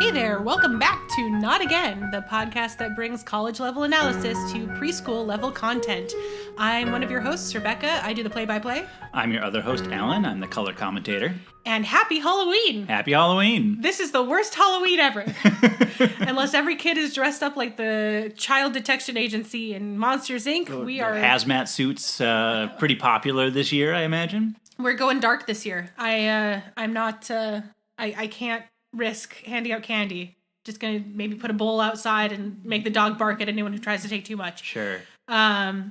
Hey there, welcome back to Not Again, the podcast that brings college-level analysis to preschool-level content. I'm one of your hosts, Rebecca. I do the play-by-play. I'm your other host, Alan. I'm the color commentator. And happy Halloween! Happy Halloween! This is the worst Halloween ever. Unless every kid is dressed up like the Child Detection Agency in Monsters, Inc., we are... Hazmat suits, pretty popular this year, I imagine. We're going dark this year. I'm not... I can't risk handing out candy. Just gonna maybe put a bowl outside and make the dog bark at anyone who tries to take too much. Sure. Yeah.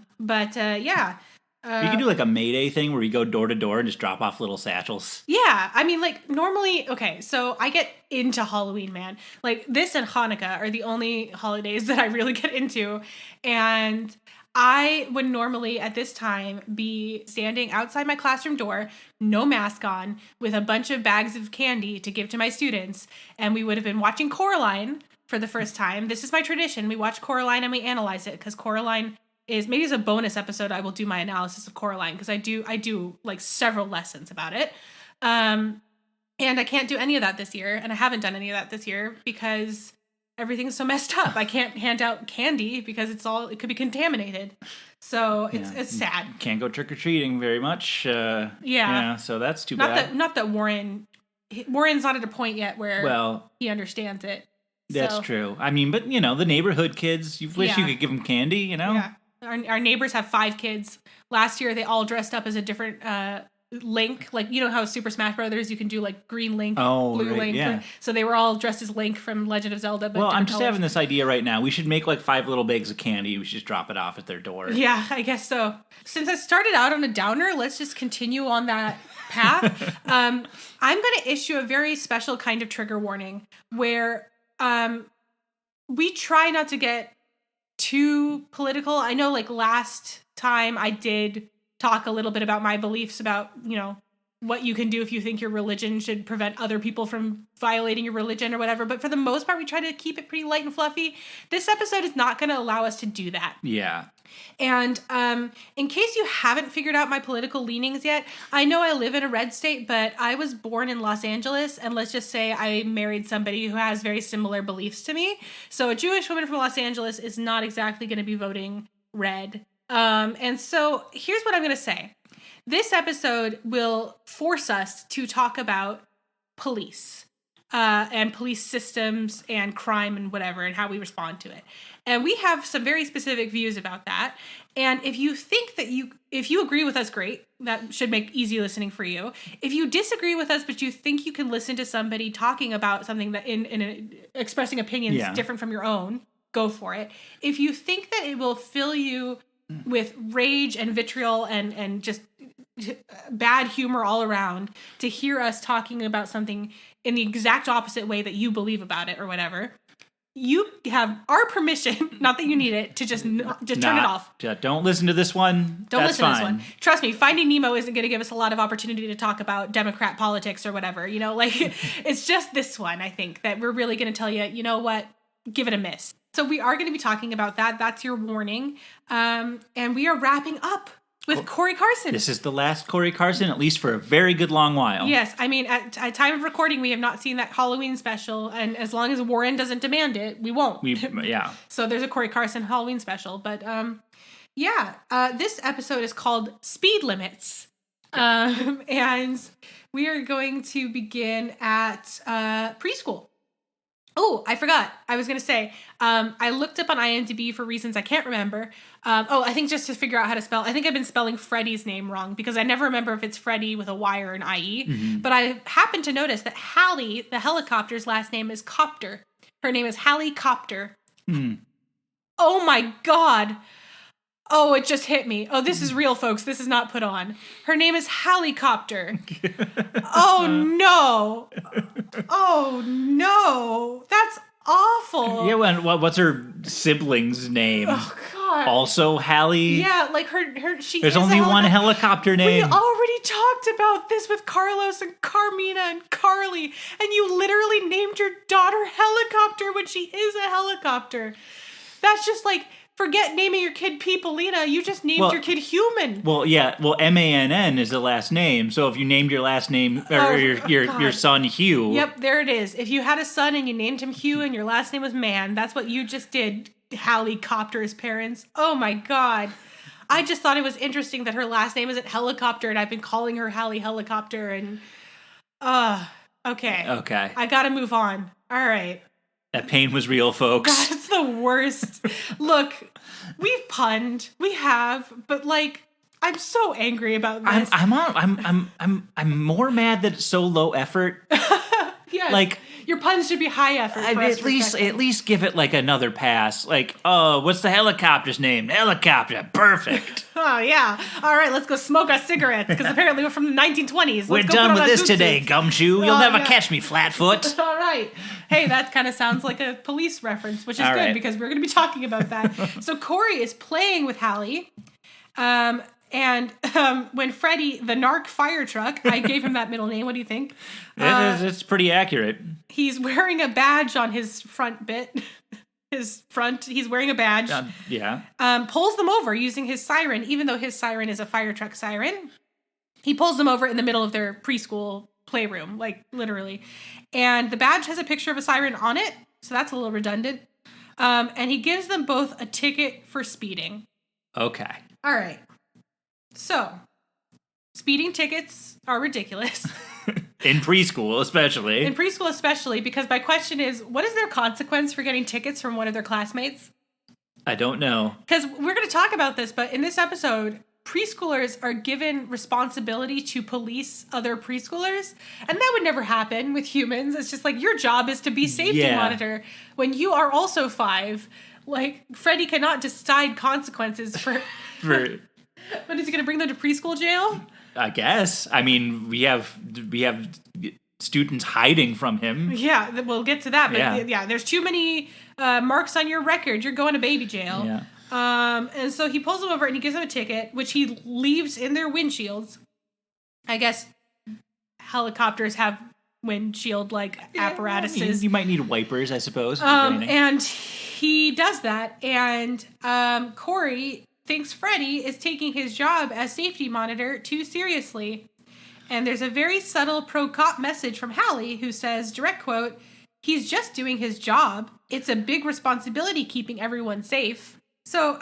You can do like a Mayday thing where you go door to door and just drop off little satchels. Yeah, I mean, like, normally, okay, so I get into Halloween, man. Like, this and Hanukkah are the only holidays that I really get into, and I would normally, at this time, be standing outside my classroom door, no mask on, with a bunch of bags of candy to give to my students, and we would have been watching Coraline for the first time. This is my tradition. We watch Coraline and we analyze it, because Coraline is, maybe as a bonus episode, I will do my analysis of Coraline, because I do like several lessons about it. And I can't do any of that this year, and I haven't done any of that this year because everything's so messed up. I can't hand out candy because it could be contaminated. So it's sad. Can't go trick-or-treating very much. Yeah, so that's too bad. Not that Warren's not at a point yet where he understands it. That's true. I mean, but, the neighborhood kids, you wish you could give them candy, Yeah. Our neighbors have 5 kids. Last year, they all dressed up as a different Link. Like, you know how Super Smash Brothers, you can do like green Link, blue Link. Yeah. So they were all dressed as Link from Legend of Zelda. But I'm just having this idea right now. We should make like 5 little bags of candy. We should just drop it off at their door. Yeah, I guess so. Since I started out on a downer, let's just continue on that path. I'm going to issue a very special kind of trigger warning where we try not to get too political. I know, like, last time I did talk a little bit about my beliefs about, what you can do if you think your religion should prevent other people from violating your religion or whatever. But for the most part, we try to keep it pretty light and fluffy. This episode is not going to allow us to do that. Yeah. And in case you haven't figured out my political leanings yet, I know I live in a red state, but I was born in Los Angeles, and let's just say I married somebody who has very similar beliefs to me. So a Jewish woman from Los Angeles is not exactly going to be voting red. And so here's what I'm going to say. This episode will force us to talk about police and police systems and crime and whatever and how we respond to it. And we have some very specific views about that. And if you think that if you agree with us, great. That should make easy listening for you. If you disagree with us, but you think you can listen to somebody talking about something that expressing opinions different from your own, go for it. If you think that it will fill you with rage and vitriol and just bad humor all around to hear us talking about something in the exact opposite way that you believe about it or whatever, you have our permission, not that you need it, to just turn it off. Don't listen to this one. Don't listen to this one. Trust me, Finding Nemo isn't going to give us a lot of opportunity to talk about Democrat politics or whatever. It's just this one, I think, that we're really going to tell you, you know what, give it a miss. So we are going to be talking about that. That's your warning. And we are wrapping up with Corey Carson. This is the last Corey Carson, at least for a very good long while. Yes. I mean, at time of recording, we have not seen that Halloween special. And as long as Warren doesn't demand it, we won't. So there's a Corey Carson Halloween special. But this episode is called Speed Limits. And we are going to begin at preschool. Oh, I forgot. I was going to say, I looked up on IMDb for reasons I can't remember. I think just to figure out how to spell. I think I've been spelling Freddie's name wrong because I never remember if it's Freddie with a Y or an IE. Mm-hmm. But I happened to notice that Hallie, the helicopter's last name is Copter. Her name is Hallie Copter. Mm. Oh my God. Oh, it just hit me. Oh, this is real, folks. This is not put on. Her name is Hallie Copter. Oh, no. Oh, no. That's awful. Yeah, what's her sibling's name? Oh, God. Also Hallie? Yeah, like There's only one helicopter name. We already talked about this with Carlos and Carmina and Carly, and you literally named your daughter Helicopter when she is a helicopter. That's just like forget naming your kid Peoplina. You just named your kid Human. Well, yeah. Well, Mann is the last name. So if you named your last name or your son Hugh. Yep, there it is. If you had a son and you named him Hugh and your last name was Mann, that's what you just did, Hallie Copter's parents. Oh my God. I just thought it was interesting that her last name isn't Helicopter, and I've been calling her Hallie Helicopter, and okay. Okay. I gotta move on. All right. That pain was real, folks. That's the worst. Look, we've punned. We have, but like, I'm so angry about this. I'm more mad that it's so low effort. Yeah. Like, your puns should be high effort. At least give it like another pass. Like, oh, what's the helicopter's name? Helicopter. Perfect. Oh yeah. All right, let's go smoke our cigarettes because apparently we're from the 1920s. We're done with this today, Gumshoe. You'll never catch me, Flatfoot. All right. Hey, that kind of sounds like a police reference, which is good right. because we're going to be talking about that. So Corey is playing with Hallie. And when Freddie, the narc fire truck, I gave him that middle name. What do you think? It's pretty accurate. He's wearing a badge on his front bit. He's wearing a badge. Yeah. Pulls them over using his siren, even though his siren is a fire truck siren. He pulls them over in the middle of their preschool playroom, like literally. And the badge has a picture of a siren on it, so that's a little redundant. And he gives them both a ticket for speeding. Okay. All right. So, speeding tickets are ridiculous. In preschool, especially. In preschool, especially, because my question is, what is their consequence for getting tickets from one of their classmates? I don't know. Because we're going to talk about this, but in this episode, preschoolers are given responsibility to police other preschoolers, and that would never happen with humans. It's just like, your job is to be safety monitor. When you are also 5, like, Freddie cannot decide consequences for... But is he going to bring them to preschool jail? I guess. I mean, we have students hiding from him. Yeah, we'll get to that. But yeah there's too many marks on your record. You're going to baby jail. Yeah. And so he pulls them over and he gives them a ticket, which he leaves in their windshields. I guess helicopters have windshield-like apparatuses. You might need wipers, I suppose. And he does that. And Corey thinks Freddie is taking his job as safety monitor too seriously. And there's a very subtle pro-cop message from Hallie who says, direct quote, "He's just doing his job. It's a big responsibility keeping everyone safe." So,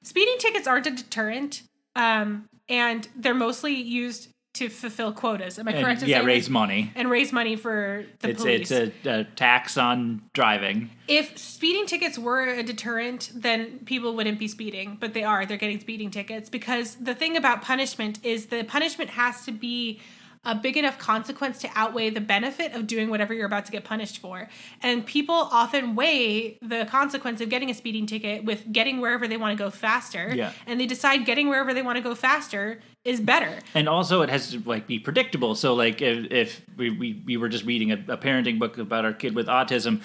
speeding tickets aren't a deterrent, and they're mostly used to fulfill quotas. Am I correct in saying that? Raise money. And raise money for the police. It's a tax on driving. If speeding tickets were a deterrent, then people wouldn't be speeding. But they are. They're getting speeding tickets. Because the thing about punishment is the punishment has to be a big enough consequence to outweigh the benefit of doing whatever you're about to get punished for. And people often weigh the consequence of getting a speeding ticket with getting wherever they want to go faster. Yeah. And they decide getting wherever they want to go faster is better. And also it has to like be predictable. So like if we were just reading a parenting book about our kid with autism,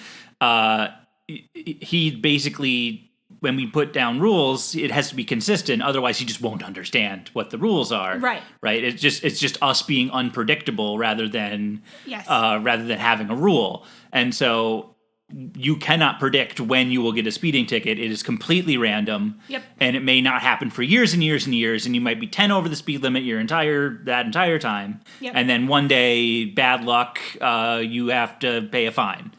he basically, when we put down rules, it has to be consistent. Otherwise, he just won't understand what the rules are. Right. Right. It's just us being unpredictable rather than having a rule. And so you cannot predict when you will get a speeding ticket. It is completely random. Yep. And it may not happen for years and years and years. And you might be 10 over the speed limit that entire time. Yep. And then one day, bad luck, you have to pay a fine.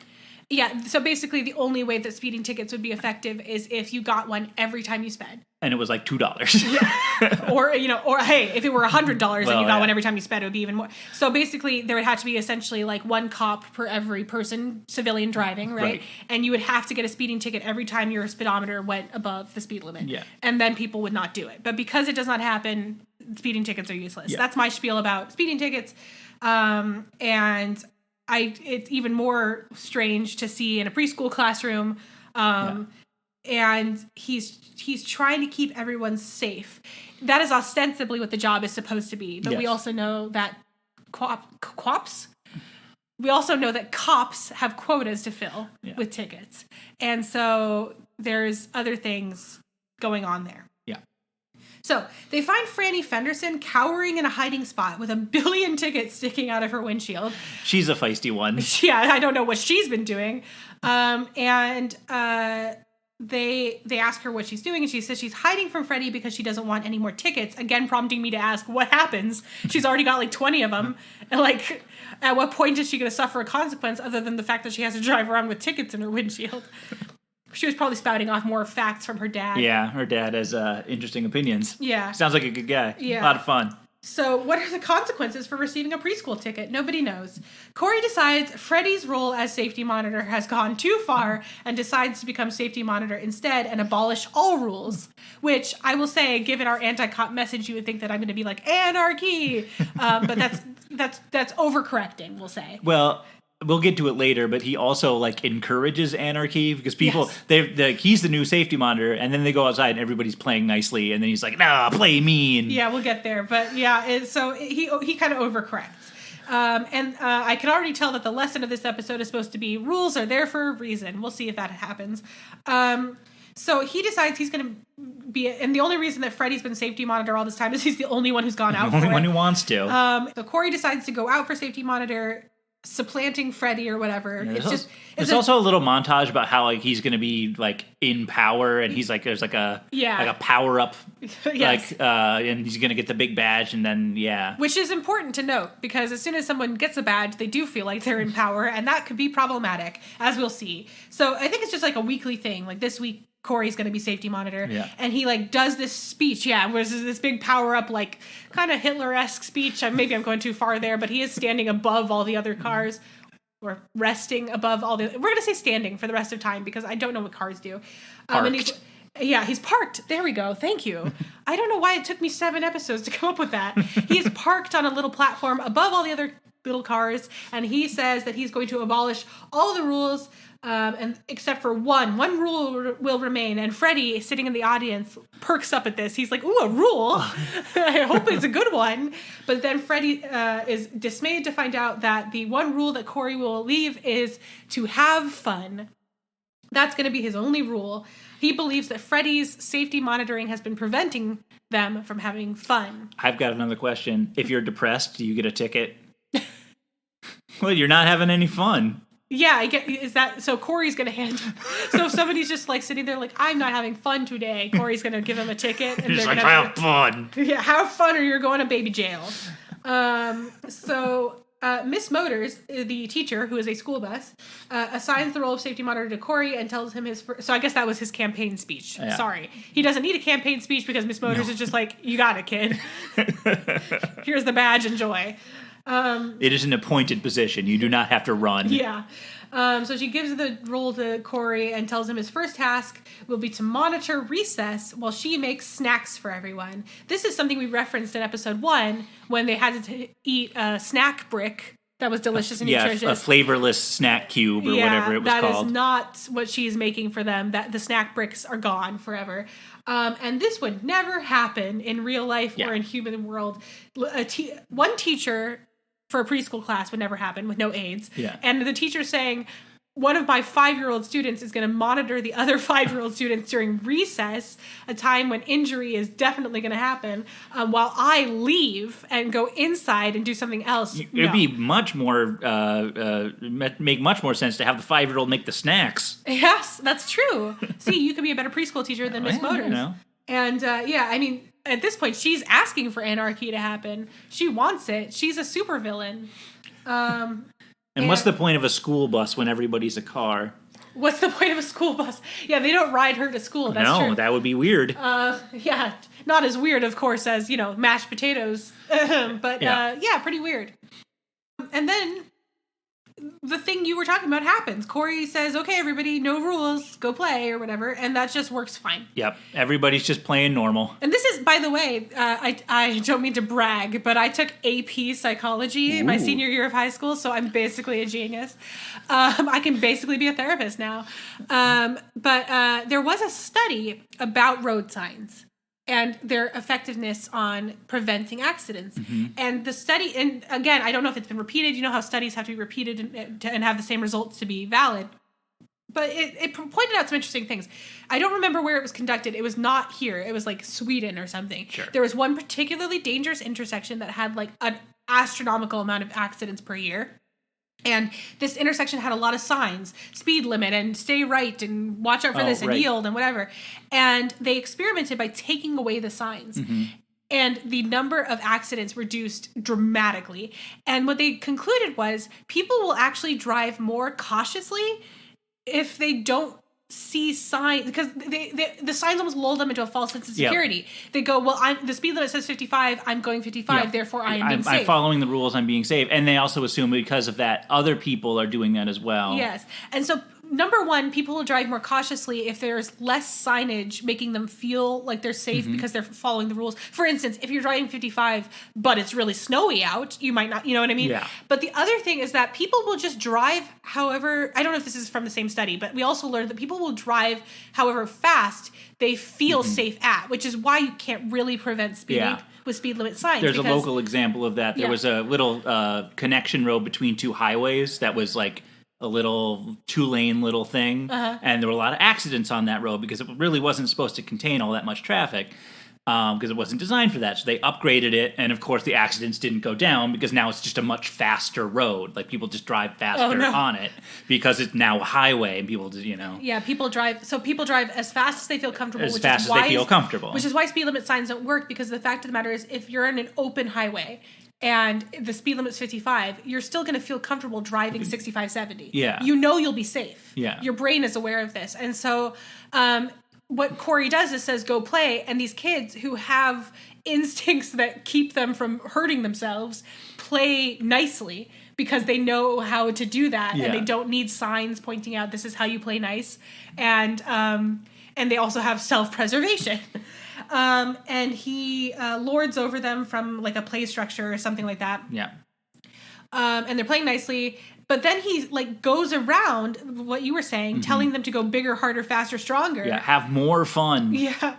Yeah, so basically the only way that speeding tickets would be effective is if you got one every time you sped. And it was like $2. or hey, if it were $100 and you got one every time you sped, it would be even more. So basically there would have to be essentially like one cop per every person, civilian driving, right? And you would have to get a speeding ticket every time your speedometer went above the speed limit. Yeah. And then people would not do it. But because it does not happen, speeding tickets are useless. Yeah. That's my spiel about speeding tickets. And it's even more strange to see in a preschool classroom. And he's trying to keep everyone safe. That is ostensibly what the job is supposed to be. But we also know that cops have quotas to fill with tickets. And so there's other things going on there. Yeah. So they find Franny Fenderson cowering in a hiding spot with 1 billion tickets sticking out of her windshield. She's a feisty one. Yeah, I don't know what she's been doing. And they ask her what she's doing, and she says she's hiding from Freddie because she doesn't want any more tickets. Again, prompting me to ask what happens. She's already got like 20 of them. And like, at what point is she going to suffer a consequence other than the fact that she has to drive around with tickets in her windshield? She was probably spouting off more facts from her dad. Yeah, her dad has interesting opinions. Yeah. Sounds like a good guy. Yeah. A lot of fun. So what are the consequences for receiving a preschool ticket? Nobody knows. Corey decides Freddie's role as safety monitor has gone too far and decides to become safety monitor instead and abolish all rules, which I will say, given our anti-cop message, you would think that I'm going to be like, anarchy. But that's overcorrecting, we'll say. Well, we'll get to it later, but he also like encourages anarchy because people he's the new safety monitor, and then they go outside and everybody's playing nicely, and then he's like, "Nah, play me." And yeah, we'll get there, but yeah, so he kind of overcorrects, and I can already tell that the lesson of this episode is supposed to be rules are there for a reason. We'll see if that happens. So he decides he's going to be, and the only reason that Freddie's been safety monitor all this time is he's the only one who's gone out. The only one who wants to. So Corey decides to go out for safety monitor, supplanting Freddie or whatever. Yeah, it's also a little montage about how like he's going to be like in power, and he's like there's like a power up, yes. And he's going to get the big badge, and then which is important to note because as soon as someone gets a badge, they do feel like they're in power, and that could be problematic, as we'll see. So I think it's just like a weekly thing. Like this week, Corey's going to be safety monitor, and he like does this speech, where this big power up, like kind of Hitler-esque speech. Maybe I'm going too far there, but he is standing above all the other cars, or resting above all the. We're going to say standing for the rest of time because I don't know what cars do. Parked. And he's parked. There we go. Thank you. I don't know why it took me 7 episodes to come up with that. He's parked on a little platform above all the other little cars, and he says that he's going to abolish all the rules. And except for one rule will remain. And Freddie, sitting in the audience, perks up at this. He's like, "Ooh, a rule! I hope it's a good one." But then Freddie is dismayed to find out that the one rule that Corey will leave is to have fun. That's going to be his only rule. He believes that Freddie's safety monitoring has been preventing them from having fun. I've got another question. If you're depressed, do you get a ticket? Well, you're not having any fun. Yeah, I get. Is that so? Corey's gonna hand. So if somebody's just like sitting there, like, "I'm not having fun today," Corey's gonna give him a ticket, and he's they're like, gonna "Have fun." Yeah, have fun, or you're going to baby jail. So Miss Motors, the teacher who is a school bus, assigns the role of safety monitor to Corey and tells him so I guess that was his campaign speech. Yeah. Sorry, he doesn't need a campaign speech because Miss Motors is just like, "You got it, kid. Here's the badge. Enjoy." It is an appointed position. You do not have to run. Yeah. So she gives the role to Corey and tells him his first task will be to monitor recess while she makes snacks for everyone. This is something we referenced in episode 1 when they had to eat a snack brick that was delicious and nutritious. A flavorless snack cube or whatever it was called. That is not what she's making for them. That the snack bricks are gone forever. And this would never happen in real life or in human world. One teacher for a preschool class would never happen with no aides. Yeah. And the teacher saying, one of my 5-year-old students is going to monitor the other 5-year-old students during recess, a time when injury is definitely going to happen, while I leave and go inside and do something else. It would be much more, make much more sense to have the 5-year-old make the snacks. Yes, that's true. See, you could be a better preschool teacher than Miss Motors. You know. And I mean, at this point, she's asking for anarchy to happen. She wants it. She's a supervillain. And what's the point of a school bus when everybody's a car? What's the point of a school bus? Yeah, they don't ride her to school. That's true. No, that would be weird. Yeah, not as weird, of course, as, mashed potatoes. But, pretty weird. And then the thing you were talking about happens. Corey says, "Okay, everybody, no rules, go play," or whatever, and that just works fine. Yep, everybody's just playing normal. And this is, by the way, I don't mean to brag, but I took AP Psychology my senior year of high school, so I'm basically a genius. I can basically be a therapist now. But there was a study about road signs and their effectiveness on preventing accidents. Mm-hmm. And the study, and again, I don't know if it's been repeated. You know how studies have to be repeated and have the same results to be valid. But it pointed out some interesting things. I don't remember where it was conducted. It was not here. It was like Sweden or something. Sure. There was one particularly dangerous intersection that had like an astronomical amount of accidents per year. And this intersection had a lot of signs, speed limit and stay right and watch out for this and yield and whatever. And they experimented by taking away the signs. Mm-hmm. And the number of accidents reduced dramatically. And what they concluded was people will actually drive more cautiously if they don't see signs, because the signs almost lull them into a false sense of security. Yep. They go, well, the speed limit says 55, I'm going 55, yep. Therefore I am being safe. I'm following the rules, I'm being safe. And they also assume because of that, other people are doing that as well. Yes. And so, number one, people will drive more cautiously if there's less signage making them feel like they're safe mm-hmm. because they're following the rules. For instance, if you're driving 55, but it's really snowy out, you might not, you know what I mean? Yeah. But the other thing is that people will just drive however, I don't know if this is from the same study, but we also learned that people will drive however fast they feel mm-hmm. safe at, which is why you can't really prevent speeding with speed limit signs. There's a local example of that. There was a little connection road between two highways that was like a little 2-lane little thing, and there were a lot of accidents on that road because it really wasn't supposed to contain all that much traffic because it wasn't designed for that. So they upgraded it, and of course the accidents didn't go down because now it's just a much faster road. Like people just drive faster on it because it's now a highway, and people just, Yeah, people drive as fast as they feel comfortable. As fast as they feel comfortable. Which is why speed limit signs don't work, because the fact of the matter is if you're in an open highway and the speed limit's 55, you're still going to feel comfortable driving 65, 70. Yeah. You'll be safe. Yeah. Your brain is aware of this. And so what Corey does is says, go play. And these kids who have instincts that keep them from hurting themselves play nicely because they know how to do that. Yeah. And they don't need signs pointing out this is how you play nice. And they also have self-preservation. And he lords over them from like a play structure or something like that. Yeah. And they're playing nicely, but then he like goes around what you were saying, mm-hmm. telling them to go bigger, harder, faster, stronger. Yeah, have more fun. Yeah.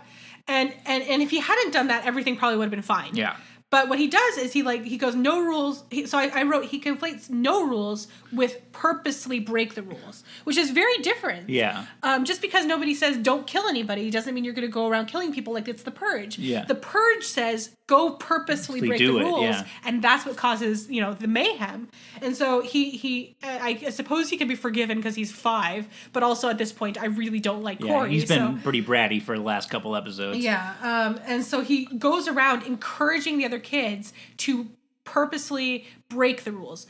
And if he hadn't done that, everything probably would have been fine. Yeah. But what he does is he goes, no rules. So I wrote, he conflates no rules with purposely break the rules, which is very different. Yeah. Just because nobody says don't kill anybody doesn't mean you're going to go around killing people like it's the Purge. Yeah. The Purge says go purposely break the rules, and that's what causes, the mayhem. And so I suppose he can be forgiven because he's 5, but also at this point I really don't like Corey. He's been pretty bratty for the last couple episodes. Yeah. And so he goes around encouraging the other kids to purposely break the rules.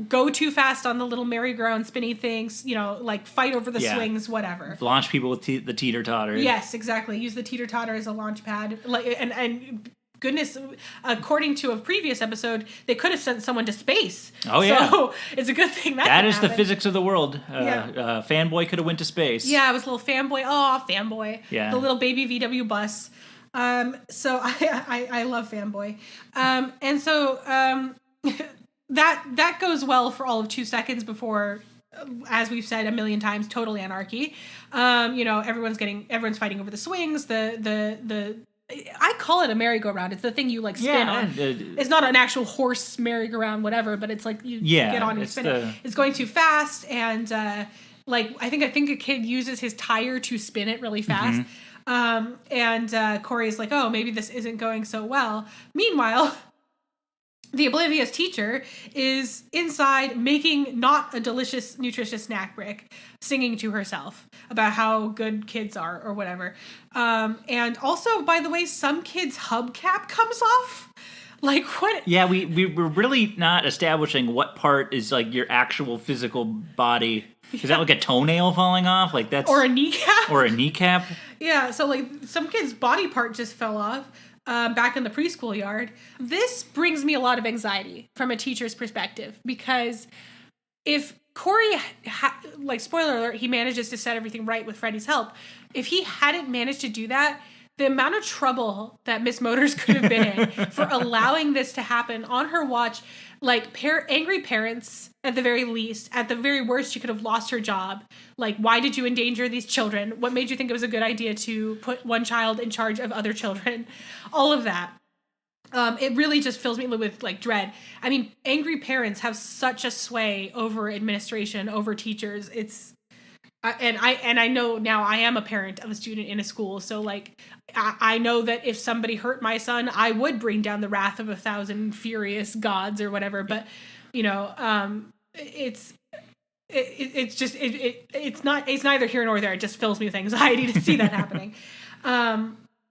Go too fast on the little merry-go-round spinny things, like fight over the swings, whatever. Launch people with the teeter-totter. Yes, exactly. Use the teeter-totter as a launch pad. And goodness, according to a previous episode, they could have sent someone to space. Oh, yeah. So it's a good thing that is happen. The physics of the world. Fanboy could have went to space. Yeah, it was a little fanboy. Oh, fanboy. Yeah. The little baby VW bus. So I love Fanboy. And so that goes well for all of 2 seconds before, as we've said a million times, total anarchy. Everyone's fighting over the swings, the I call it a merry-go-round. It's the thing you spin on. It's not an actual horse merry-go-round, whatever, but it's like you get on and spin it. It's going too fast, and I think a kid uses his tire to spin it really fast. Mm-hmm. And Corey's like, oh, maybe this isn't going so well. Meanwhile, the oblivious teacher is inside making not a delicious, nutritious snack brick, singing to herself about how good kids are or whatever. And also, by the way, some kids' hubcap comes off. Like what? Yeah, we're really not establishing what part is like your actual physical body. Is that like a toenail falling off? Like that's or a kneecap? Or a kneecap? Yeah, so some kid's body part just fell off. Back in the preschool yard. This brings me a lot of anxiety from a teacher's perspective, because if Corey, spoiler alert, he manages to set everything right with Freddy's help. If he hadn't managed to do that, the amount of trouble that Miss Motors could have been in for allowing this to happen on her watch, angry parents at the very least, at the very worst, she could have lost her job. Why did you endanger these children? What made you think it was a good idea to put one child in charge of other children? All of that. It really just fills me with dread. I mean, angry parents have such a sway over administration, over teachers. I know now I am a parent of a student in a school, so I know that if somebody hurt my son, I would bring down the wrath of 1,000 furious gods or whatever. But it's neither here nor there. It just fills me with anxiety to see that happening.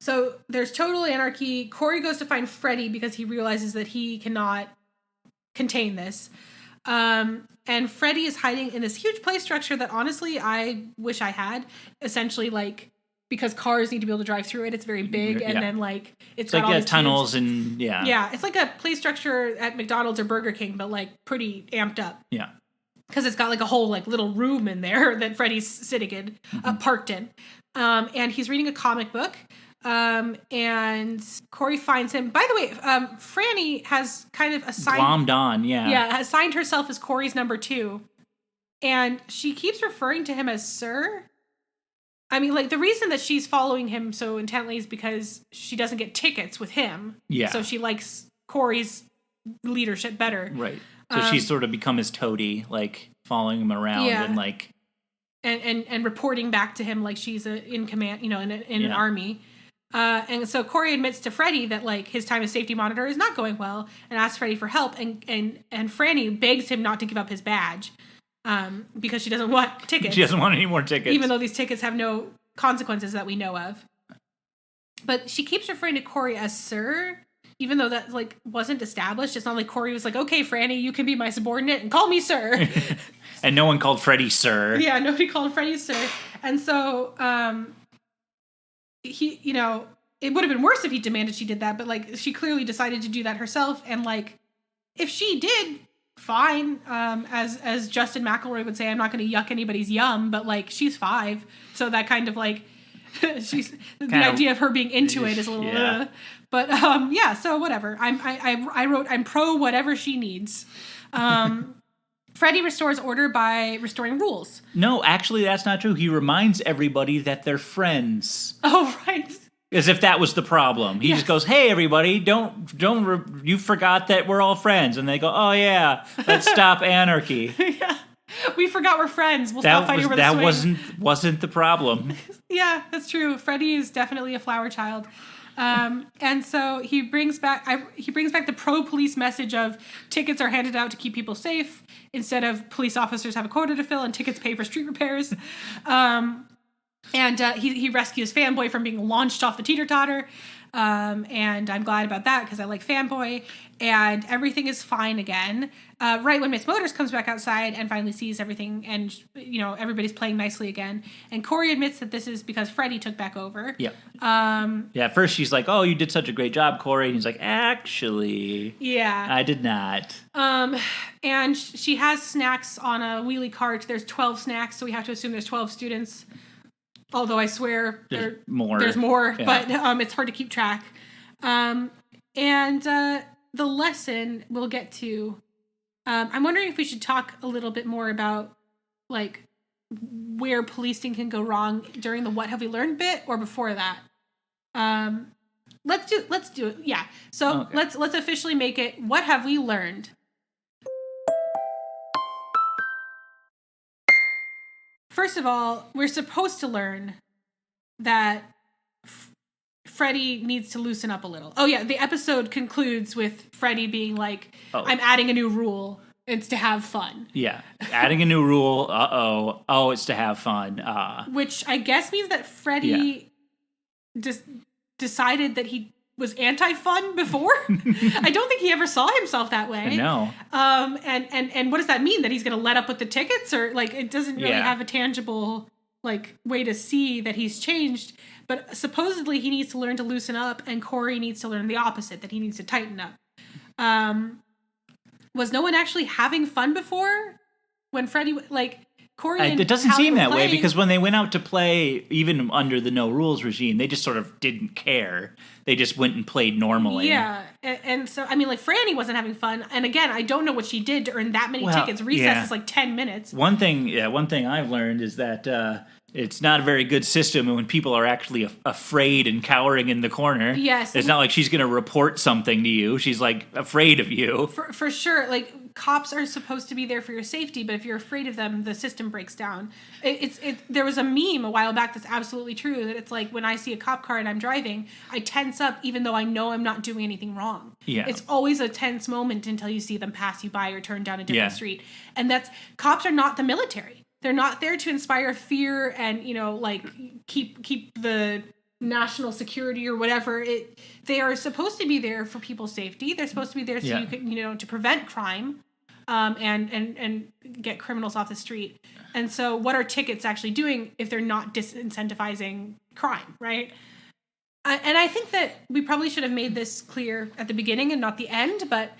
So there's total anarchy. Corey goes to find Freddy because he realizes that he cannot contain this. And Freddy is hiding in this huge play structure that honestly I wish I had. Essentially, like, because cars need to be able to drive through it. It's very big, and then like it's got like all these tunnels tubes. and yeah. It's like a play structure at McDonald's or Burger King, but like pretty amped up. Yeah, because it's got like a whole like little room in there that Freddy's sitting in, parked in, and he's reading a comic book. And Corey finds him. By the way, Franny has kind of assigned glommed on, assigned herself as Corey's number 2, and she keeps referring to him as Sir. I mean, like, the reason that she's following him so intently is because she doesn't get tickets with him. Yeah. So she likes Corey's leadership better. Right. So she's sort of become his toady, like following him around and like and reporting back to him like she's in command, in an army. And so Corey admits to Freddy that like his time as safety monitor is not going well, and asks Freddy for help. And Franny begs him not to give up his badge, because she doesn't want tickets. She doesn't want any more tickets, even though these tickets have no consequences that we know of. But she keeps referring to Corey as Sir, even though that like wasn't established. It's not like Corey was like, "Okay, Franny, you can be my subordinate and call me Sir." And no one called Freddy Sir. Yeah, nobody called Freddy Sir, and so he, it would have been worse if he demanded she did that, but like she clearly decided to do that herself, and like if she did, fine. As Justin McElroy would say, I'm not going to yuck anybody's yum, but like she's 5, so that kind of like she's the idea of her being into it is a little. But so whatever. I wrote I'm pro whatever she needs. Freddy restores order by restoring rules. No, actually, that's not true. He reminds everybody that they're friends. Oh, right. As if that was the problem. He just goes, "Hey, everybody, you forgot that we're all friends." And they go, "Oh, yeah, let's stop anarchy." Yeah. We forgot we're friends. We'll stop fighting over the swing. That wasn't the problem. Yeah, that's true. Freddy is definitely a flower child. And so he brings back the pro-police message of tickets are handed out to keep people safe instead of police officers have a quota to fill and tickets pay for street repairs. And he rescues Fanboy from being launched off the teeter-totter. And I'm glad about that because I like Fanboy. And everything is fine again. Right when Miss Motors comes back outside and finally sees everything and, everybody's playing nicely again. And Corey admits that this is because Freddy took back over. Yep. At first she's like, "Oh, you did such a great job, Corey." And he's like, "Actually, yeah, I did not." And she has snacks on a wheelie cart. There's 12 snacks, so we have to assume there's 12 students. Although I swear there's more, yeah. But it's hard to keep track. And the lesson we'll get to. I'm wondering if we should talk a little bit more about like where policing can go wrong during the "What Have We Learned" bit or before that. Let's do it. Yeah. So okay. Let's officially make it "What Have We Learned." First of all, we're supposed to learn that Freddy needs to loosen up a little. Oh yeah, the episode concludes with Freddy being like, "I'm adding a new rule. It's to have fun." Yeah, adding a new rule. Oh, it's to have fun. Which I guess means that Freddy decided that he was anti-fun before. I don't think he ever saw himself that way. No. And what does that mean? That he's going to let up with the tickets, or like it doesn't really have a tangible like way to see that he's changed. But supposedly he needs to learn to loosen up, and Corey needs to learn the opposite, that he needs to tighten up. Was no one actually having fun before when Freddy like? Corey it doesn't seem that way because when they went out to play, even under the no rules regime, they just sort of didn't care. They just went and played normally. Yeah, and so I mean, like Franny wasn't having fun, and again, I don't know what she did to earn that many tickets. Recess is like 10 minutes. One thing I've learned is that it's not a very good system when people are actually afraid and cowering in the corner. Yes. It's not like she's going to report something to you. She's like afraid of you. For sure. Like, cops are supposed to be there for your safety, but if you're afraid of them, the system breaks down. There was a meme a while back that's absolutely true, that it's like when I see a cop car and I'm driving, I tense up even though I know I'm not doing anything wrong. Yeah. It's always a tense moment until you see them pass you by or turn down a different street. And cops are not the military. They're not there to inspire fear and, like keep the national security or whatever. They are supposed to be there for people's safety. They're supposed to be there so you can, to prevent crime, and get criminals off the street. And so what are tickets actually doing if they're not disincentivizing crime, right? And I think that we probably should have made this clear at the beginning and not the end, but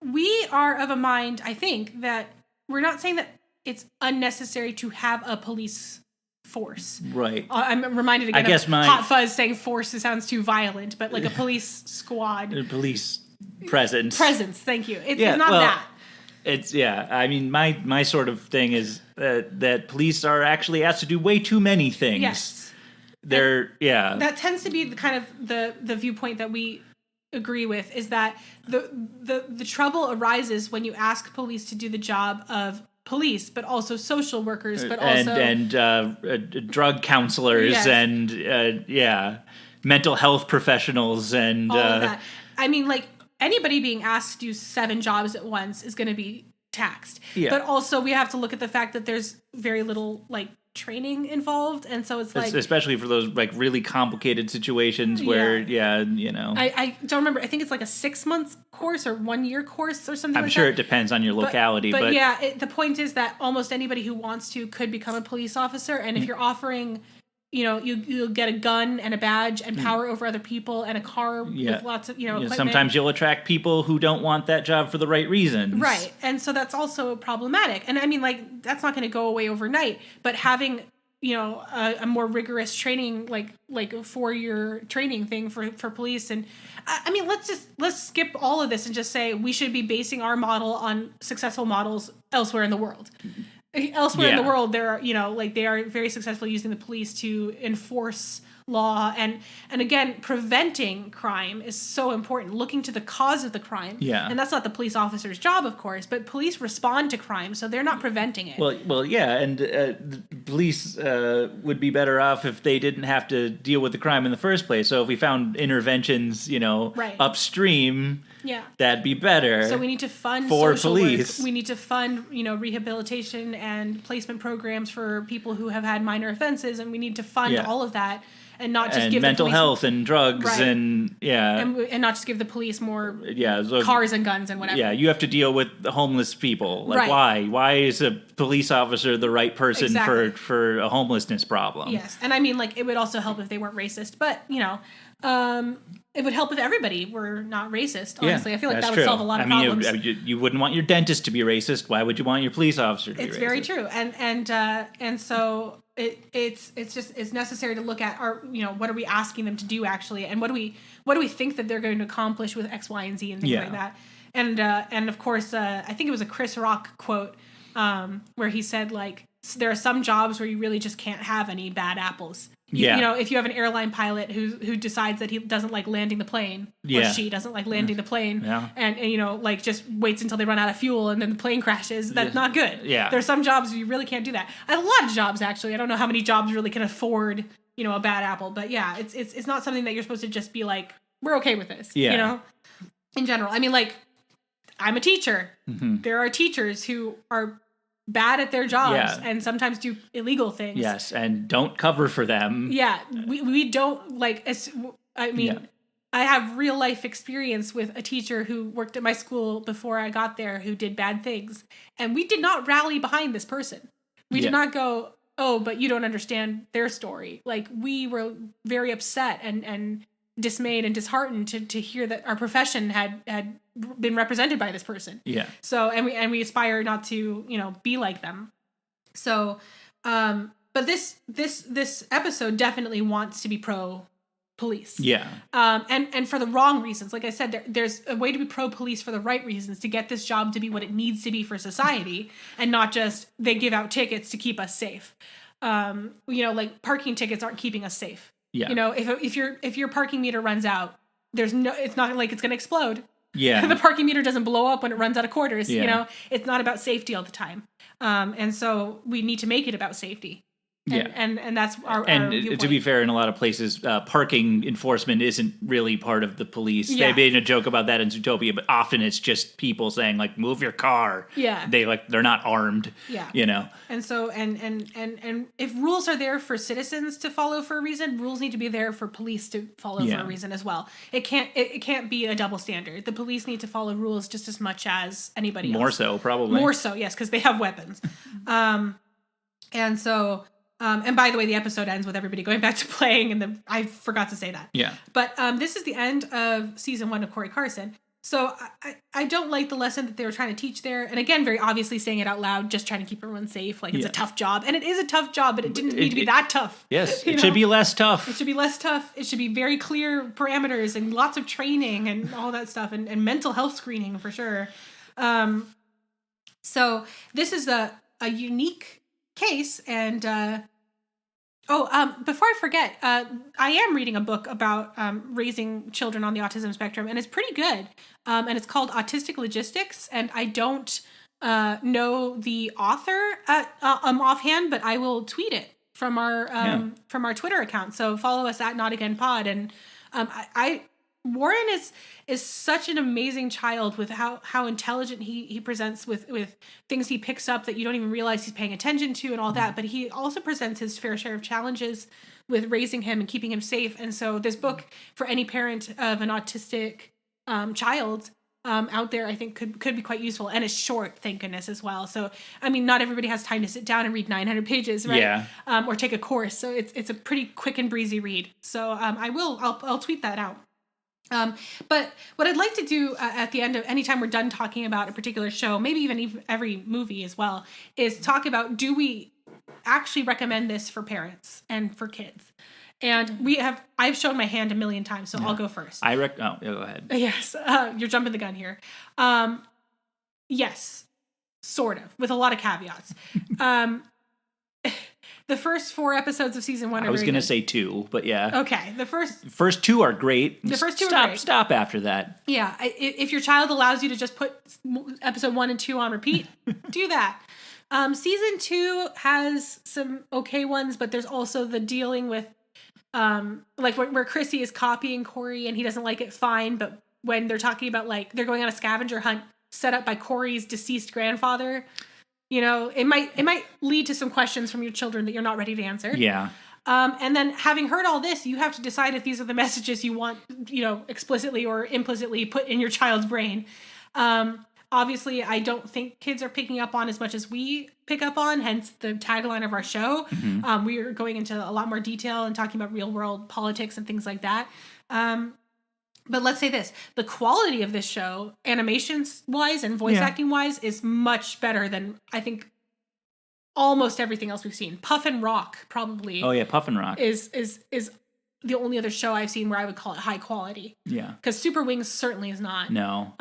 we are of a mind, I think, that we're not saying that it's unnecessary to have a police force. Right. I'm reminded again of Hot Fuzz saying force sounds too violent, but like a police squad. A police presence. Thank you. It's not that. It's, I mean, my sort of thing is that police are actually asked to do way too many things. Yes. That tends to be the kind of the viewpoint that we agree with, is that the trouble arises when you ask police to do the job of police, but also social workers, but also and drug counselors, and mental health professionals, and all of that. I mean, like, anybody being asked to do 7 jobs at once is going to be taxed. Yeah. But also we have to look at the fact that there's very little like training involved, and so it's like, especially for those like really complicated situations where I don't remember, I think it's like a 6-month course or 1-year course or something. I'm sure it depends on your locality, but the point is that almost anybody who wants to could become a police officer, and if you're offering, you'll get a gun and a badge and power over other people and a car with lots of, equipment. Sometimes you'll attract people who don't want that job for the right reasons. Right. And so that's also problematic. And I mean, like, that's not going to go away overnight, but having, a more rigorous training, like a 4-year training thing for police. And I mean, let's skip all of this and just say we should be basing our model on successful models elsewhere in the world. Elsewhere in the world, there are, they are very successful using the police to enforce law, and again, preventing crime is so important. Looking to the cause of the crime, and that's not the police officer's job, of course, but police respond to crime, so they're not preventing it. Well, and the police would be better off if they didn't have to deal with the crime in the first place. So if we found interventions, upstream. Yeah, that'd be better. So we need to fund for social police. Work. We need to fund, rehabilitation and placement programs for people who have had minor offenses, and we need to fund all of that, and not just give mental the police health and drugs and not just give the police more cars and guns and whatever. Yeah, you have to deal with the homeless people. Like, why is a police officer the right person for a homelessness problem? Yes, and I mean, like, it would also help if they weren't racist, but it would help if everybody were not racist, honestly. I feel like that would solve a lot of problems. You wouldn't want your dentist to be racist. Why would you want your police officer to be racist? It's very true. And so it's necessary to look at what are we asking them to do actually, and what do we think that they're going to accomplish with X, Y, and Z and things like that. And of course, I think it was a Chris Rock quote where he said, like, there are some jobs where you really just can't have any bad apples. If you have an airline pilot who decides that he doesn't like landing the plane, or she doesn't like landing the plane, and like just waits until they run out of fuel and then the plane crashes, that's not good. Yeah. There are some jobs where you really can't do that. A lot of jobs, actually. I don't know how many jobs really can afford, a bad apple, but it's not something that you're supposed to just be like, we're okay with this, in general. I mean, like, I'm a teacher. Mm-hmm. There are teachers who are bad at their jobs and sometimes do illegal things. Yes, and don't cover for them. Yeah, we don't, like, I mean, I have real life experience with a teacher who worked at my school before I got there who did bad things, and we did not rally behind this person. We did not go, oh, but you don't understand their story. Like, we were very upset and dismayed and disheartened to hear that our profession had been represented by this person. Yeah. So, and we aspire not to, be like them. So, but this episode definitely wants to be pro police. Yeah. And for the wrong reasons. Like I said, there's a way to be pro police for the right reasons, to get this job to be what it needs to be for society, and not just they give out tickets to keep us safe. like parking tickets aren't keeping us safe. Yeah. If your parking meter runs out, it's not like it's going to explode. Yeah. The parking meter doesn't blow up when it runs out of quarters. Yeah. It's not about safety all the time. And so we need to make it about safety. And that's our viewpoint. To be fair, in a lot of places, parking enforcement isn't really part of the police. Yeah. They made a joke about that in Zootopia, but often it's just people saying like, "Move your car." Yeah, they're not armed. Yeah, And so and if rules are there for citizens to follow for a reason, rules need to be there for police to follow for a reason as well. It can't be a double standard. The police need to follow rules just as much as anybody else. More so, probably. More so, yes, because they have weapons. And so. And by the way, the episode ends with everybody going back to playing, and I forgot to say that. Yeah. But this is the end of season 1 of Corey Carson. So I don't like the lesson that they were trying to teach there. And again, very obviously saying it out loud, just trying to keep everyone safe. Like, it's a tough job. And it is a tough job, but it didn't need to be that tough. Yes, it should be less tough. It should be less tough. It should be very clear parameters and lots of training and all that stuff, and mental health screening for sure. So this is a unique case. And before I forget, I am reading a book about raising children on the autism spectrum, and it's pretty good. And it's called Autistic Logistics, and I don't know the author offhand, but I will tweet it from our Twitter account. So follow us at Not Again Pod. And Warren is such an amazing child with how intelligent he presents with things he picks up that you don't even realize he's paying attention to and all that. But he also presents his fair share of challenges with raising him and keeping him safe. And so this book, for any parent of an autistic child out there, I think could be quite useful. And it's short, thank goodness, as well. So, I mean, not everybody has time to sit down and read 900 pages, right? Yeah. Or take a course. So it's a pretty quick and breezy read. So I'll tweet that out. But what I'd like to do at the end of anytime we're done talking about a particular show, maybe even every movie as well, is talk about, do we actually recommend this for parents and for kids? And I've shown my hand a million times, so I'll go first. Go ahead. Yes. You're jumping the gun here. Yes, sort of, with a lot of caveats. The first 4 episodes of season 1 are I was going to good. say 2, but yeah. Okay. The first 2 are great. The first 2 are great. Stop after that. Yeah. If your child allows you to just put episode 1 and 2 on repeat, do that. Season 2 has some okay ones, but there's also the dealing with, like where Chrissy is copying Corey and he doesn't like it, fine. But when they're talking about, like, they're going on a scavenger hunt set up by Corey's deceased grandfather, it might lead to some questions from your children that you're not ready to answer. Yeah. And then having heard all this, you have to decide if these are the messages you want, explicitly or implicitly put in your child's brain. Obviously, I don't think kids are picking up on as much as we pick up on, hence the tagline of our show. Mm-hmm. We are going into a lot more detail and talking about real world politics and things like that. But let's say this, the quality of this show, animations-wise and voice acting-wise, is much better than, I think, almost everything else we've seen. Puff and Rock, probably. Oh, yeah, Puff and Rock. Is the only other show I've seen where I would call it high quality. Yeah. Because Super Wings certainly is not. No.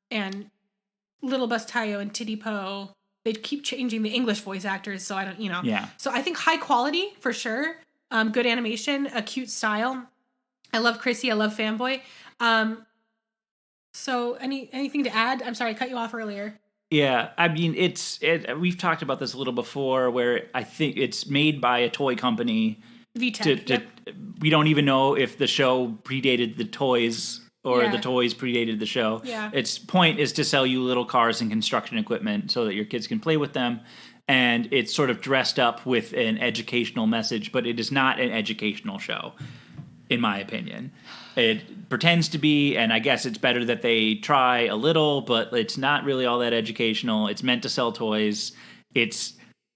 And Little Bus Tayo and Titty Po, they keep changing the English voice actors, so I don't, Yeah. So I think high quality, for sure. Good animation, a cute style. I love Chrissy. I love Fanboy. So anything to add? I'm sorry, I cut you off earlier. Yeah, I mean, we've talked about this a little before, where I think it's made by a toy company. VTech. Yep. We don't even know if the show predated the toys or the toys predated the show. Yeah. Its point is to sell you little cars and construction equipment so that your kids can play with them. And it's sort of dressed up with an educational message, but it is not an educational show, in my opinion. It pretends to be, and I guess it's better that they try a little, but it's not really all that educational. It's meant to sell toys. It's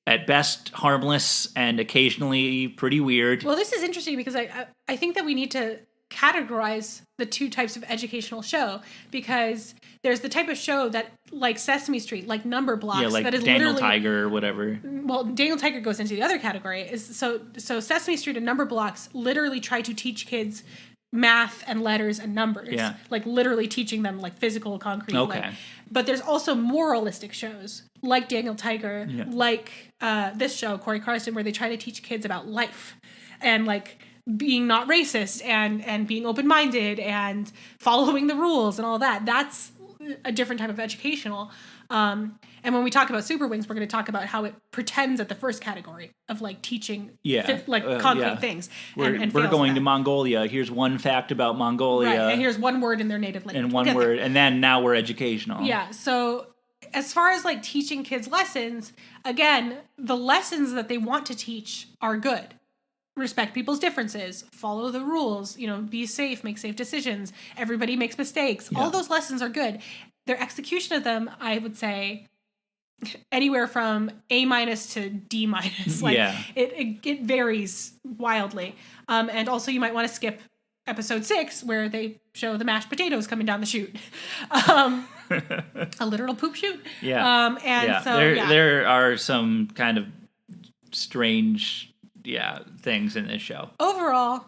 at best harmless and occasionally pretty weird. Well, this is interesting because I think that we need to categorize the 2 types of educational show, because there's the type of show that, like Sesame Street, like Number Blocks, like that is Daniel Tiger or whatever. Well, Daniel Tiger goes into the other category. So Sesame Street and Number Blocks literally try to teach kids math and letters and numbers. Yeah. Like literally teaching them like physical, concrete. Okay. Like, but there's also moralistic shows like Daniel Tiger, like this show, Corey Carson, where they try to teach kids about life and like being not racist and being open-minded and following the rules and all that. That's a different type of educational. And when we talk about Super Wings, we're going to talk about how it pretends at the first category of like teaching concrete things. We're going to Mongolia. Here's one fact about Mongolia. Right, and here's one word in their native language. And one word, and then now we're educational. Yeah, so as far as like teaching kids lessons, again, the lessons that they want to teach are good. Respect people's differences, follow the rules, be safe, make safe decisions. Everybody makes mistakes. Yeah. All those lessons are good. Their execution of them, I would say, anywhere from A- to D-. Like it varies wildly. And also you might want to skip episode 6 where they show the mashed potatoes coming down the chute. A literal poop chute. Yeah. There are some kind of strange things in this show. Overall,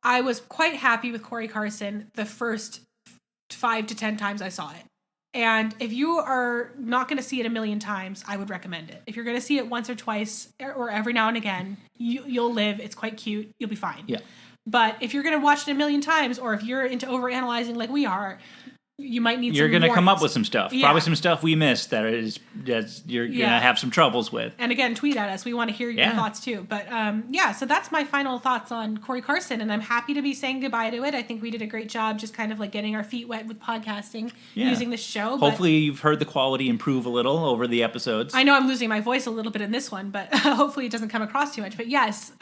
I was quite happy with Corey Carson the first 5 to 10 times I saw it. And if you are not going to see it a million times, I would recommend it. If you're going to see it once or twice or every now and again, you'll live. It's quite cute. You'll be fine. Yeah. But if you're going to watch it a million times, or if you're into overanalyzing like we are, you might need. You're going to come up with some stuff. Yeah. Probably some stuff we missed that you're going to have some troubles with. And again, tweet at us. We want to hear your thoughts too. But so that's my final thoughts on Corey Carson, and I'm happy to be saying goodbye to it. I think we did a great job just kind of like getting our feet wet with podcasting using this show. Hopefully you've heard the quality improve a little over the episodes. I know I'm losing my voice a little bit in this one, but hopefully it doesn't come across too much. But yes,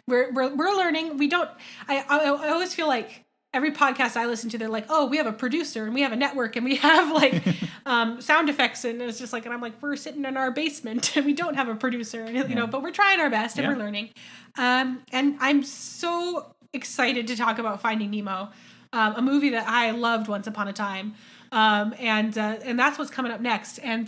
we're learning. We don't. I always feel like. Every podcast I listen to, they're like, oh, we have a producer and we have a network and we have like sound effects. And it's just like, and I'm like, we're sitting in our basement and we don't have a producer, and, but we're trying our best and we're learning. And I'm so excited to talk about Finding Nemo, a movie that I loved once upon a time. And that's what's coming up next. And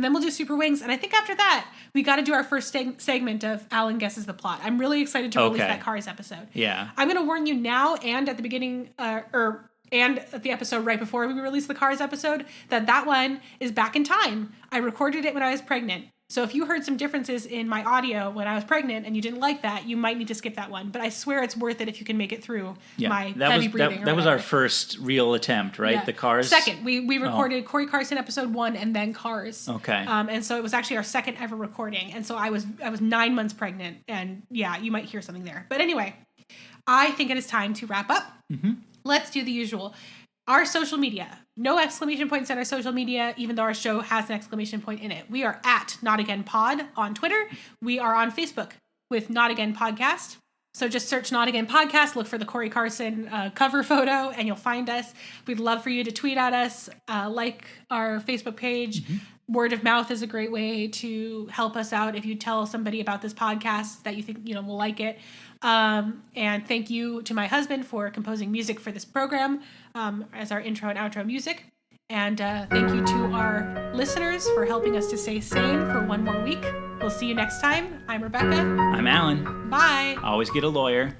then we'll do Super Wings. And I think after that, we got to do our first segment of Alan Guesses the Plot. I'm really excited to release that Cars episode. Yeah. I'm going to warn you now and at the beginning, and at the episode right before we release the Cars episode, that one is back in time. I recorded it when I was pregnant. So if you heard some differences in my audio when I was pregnant and you didn't like that, you might need to skip that one. But I swear it's worth it if you can make it through my heavy breathing. That was our first real attempt, right? Yeah. The Cars? Second. We recorded Corey Carson episode 1 and then Cars. Okay. And so it was actually our second ever recording. And so I was 9 months pregnant. And you might hear something there. But anyway, I think it is time to wrap up. Mm-hmm. Let's do the usual. Our social media. No exclamation points on our social media, even though our show has an exclamation point in it. We are at Not Again Pod on Twitter. We are on Facebook with Not Again Podcast. So just search Not Again Podcast, look for the Corey Carson cover photo, and you'll find us. We'd love for you to tweet at us, like our Facebook page. Mm-hmm. Word of mouth is a great way to help us out if you tell somebody about this podcast that you think will like it. And thank you to my husband for composing music for this program as our intro and outro music. And thank you to our listeners for helping us to stay sane for one more week. We'll see you next time. I'm Rebecca. I'm Alan. Bye. Always get a lawyer.